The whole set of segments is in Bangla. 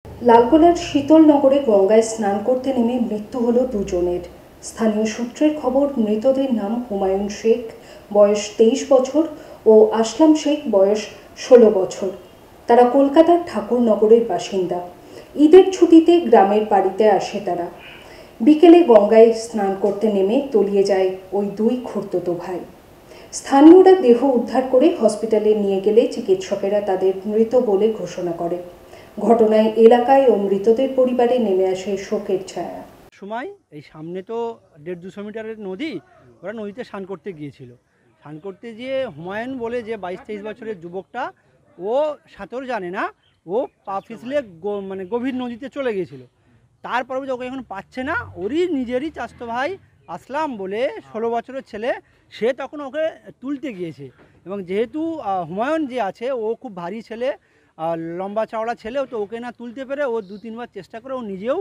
লালগোলার শীতলনগরে গঙ্গায় স্নান করতে নেমে মৃত্যু হলো দুজনের। স্থানীয় সূত্রের খবর, মৃতদের নাম হুমায়ুন শেখ, বয়স 23 বছর, ও আসলাম শেখ, বয়স 16 বছর। তারা কলকাতার ঠাকুরনগরের বাসিন্দা। ঈদের ছুটিতে গ্রামের বাড়িতে আসে তারা। বিকেলে গঙ্গায় স্নান করতে নেমে তলিয়ে যায় ওই দুই খুড়তুতো ভাই। স্থানীয়রা দেহ উদ্ধার করে হসপিটালে নিয়ে গেলে চিকিৎসকেরা তাদের মৃত বলে ঘোষণা করে। ঘটনায় এলাকায় ও মৃতদের পরিবারে নেমে আসে শোকের ছায়া। সময় এই সামনে তো 150-200 মিটারের নদী, ওরা নদীতে স্নান করতে গিয়েছিল। স্নান করতে গিয়ে হুমায়ুন বলে যে 22-23 বছরের যুবকটা, ও সাঁতার জানে না, ও পা পিছলে মানে গভীর নদীতে চলে গিয়েছিল। তারপরে ওকে এখন পাচ্ছে না, ওরই নিজেরই চাচাতো ভাই আসলাম বলে 16 বছরের ছেলে, সে তখন ওকে তুলতে গিয়েছে। এবং যেহেতু হুমায়ুন যে আছে ও খুব ভারী ছেলে, লম্বা চওড়া ছেলে, তো ওকে না তুলতে পেরে ও 2-3 বার চেষ্টা করে ও নিজেও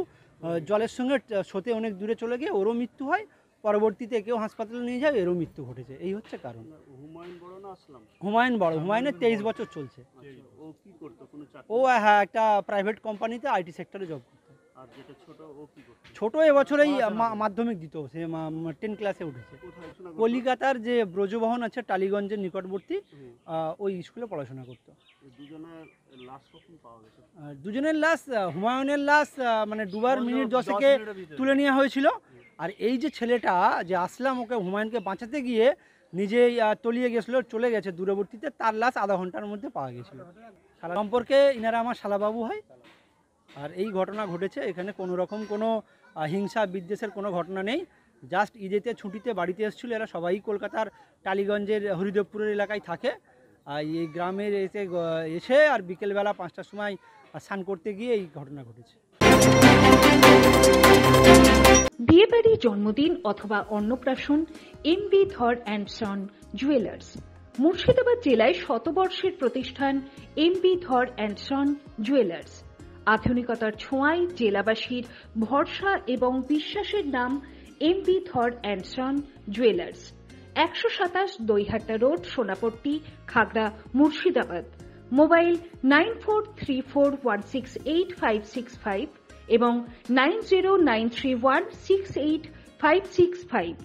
জলের সঙ্গে স্রোতে অনেক দূরে চলে গিয়ে ওরও মৃত্যু হয়। পরবর্তীতে কেউ হাসপাতালে নিয়ে যায়, এরও মৃত্যু ঘটেছে। এই হচ্ছে কারণ। হুমায়ুন বড়, হুমায়ুনের 23 বছর চলছে। ও হ্যাঁ, একটা প্রাইভেট কোম্পানিতে আইটি সেক্টরে জব করতো। ছোট এবছরেই মাধ্যমিক দিত, সে 10 ক্লাসে উঠেছে। কলিকাতার যে ব্রজবহন আছে টালিগঞ্জের নিকটবর্তী, ওই স্কুলে পড়াশোনা করতো। দুজনের লাশ, হুমায়ুনের লাশ মানে ডুবার মিনিট 10 তুলে নেওয়া হয়েছিল। আর এই যে ছেলেটা যে আসলাম, ওকে হুমায়ুনকে বাঁচাতে গিয়ে নিজেই তলিয়ে গেছিলো, চলে গেছে দূরবর্তীতে, তার লাশ আধা ঘন্টার মধ্যে পাওয়া গেছিলো। সম্পর্কে ইনারা আমার শালাবাবু হয়। আর এই ঘটনা ঘটেছে, এখানে কোনো রকম কোনো হিংসা বিদ্বেষের কোনো ঘটনা নেই। জাস্ট ঈদেতে ছুটিতে বাড়িতে এসেছিলো এরা সবাই, কলকাতার টালিগঞ্জের হরিদেবপুরের এলাকায় থাকে। এই গ্রামের এসে আর বিকেলবেলা 5টার সময় স্নান করতে গিয়ে এই ঘটনা ঘটেছে। বিয়েবাড়ি, জন্মদিন অথবা অন্নপ্রাশন, এমবি ধর অ্যান্ড সন জুয়েলার্স। মুর্শিদাবাদ জেলায় শতবর্ষের প্রতিষ্ঠান এমবি ধর অ্যান্ড সন জুয়েলার্স। আধুনিকতার ছোঁয়ায় জেলাবাসীর ভরসা এবং বিশ্বাসের নাম এমবি ধর and son jewellers. 127 Daihata road, Sonapatti, Khagra, Murshidabad. Mobile 9434168565 এবং 9093168565।